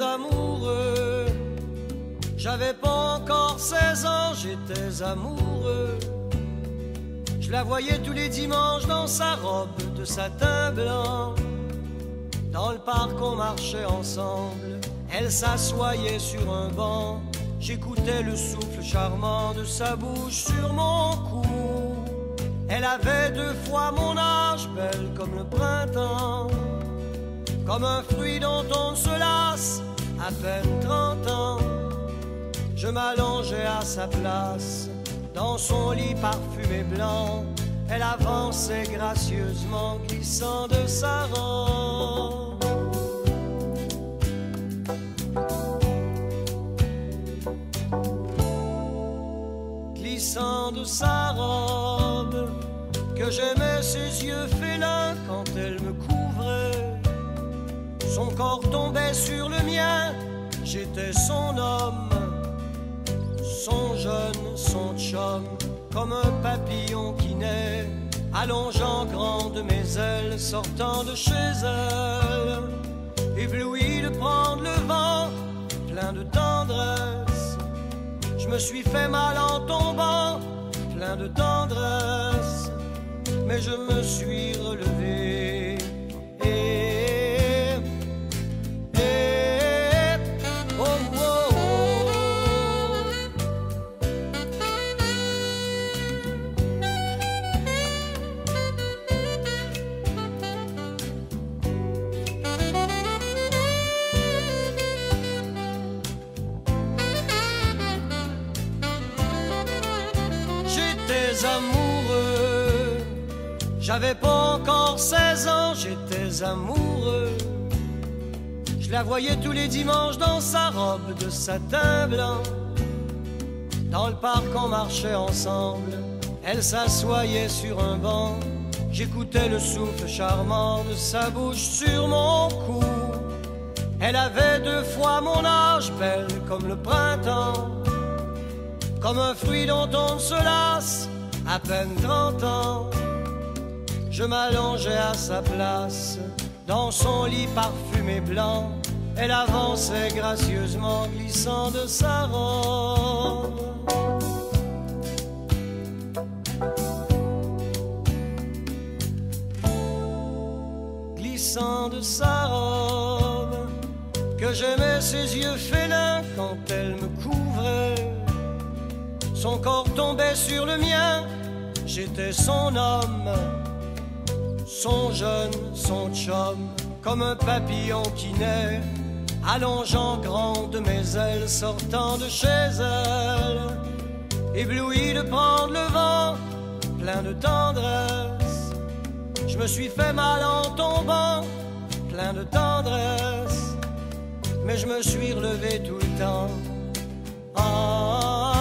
j'étais amoureux. J'avais pas encore 16 ans, j'étais amoureux. Je la voyais tous les dimanches dans sa robe de satin blanc. Dans le parc on marchait ensemble, elle s'assoyait sur un banc. J'écoutais le souffle charmant de sa bouche sur mon cou. Elle avait 2 fois mon âge, belle comme le printemps, comme un fruit dont on ne se lasse, à peine 30 ans. Je m'allongeais à sa place, dans son lit parfumé blanc. Elle avançait gracieusement, glissant de sa robe. Glissant de sa robe, que j'aimais ses yeux félins quand elle me couvrait. Son corps tombait sur le mien, j'étais son homme, son jeune, son chum, comme un papillon qui naît, allongeant grand de mes ailes, sortant de chez elle, ébloui de prendre le vent, plein de tendresse. Je me suis fait mal en tombant, plein de tendresse, mais je me suis relevé. Oh, oh, oh. J'étais amoureux, j'avais pas encore 16 ans, j'étais amoureux. Je la voyais tous les dimanches dans sa robe de satin blanc. Dans le parc on marchait ensemble, elle s'assoyait sur un banc. J'écoutais le souffle charmant de sa bouche sur mon cou. Elle avait 2 fois mon âge, belle comme le printemps, comme un fruit dont on ne se lasse, à peine 30 ans. Je m'allongeais à sa place, dans son lit parfumé blanc. Elle avançait gracieusement, glissant de sa robe. Glissant de sa robe, que j'aimais ses yeux félins quand elle me couvrait. Son corps tombait sur le mien, j'étais son homme, son jeune, son chum, comme un papillon qui naît, allongeant grand de mes ailes, sortant de chez elle, ébloui de prendre le vent, plein de tendresse. Je me suis fait mal en tombant, plein de tendresse, mais je me suis relevé tout le temps. Ah,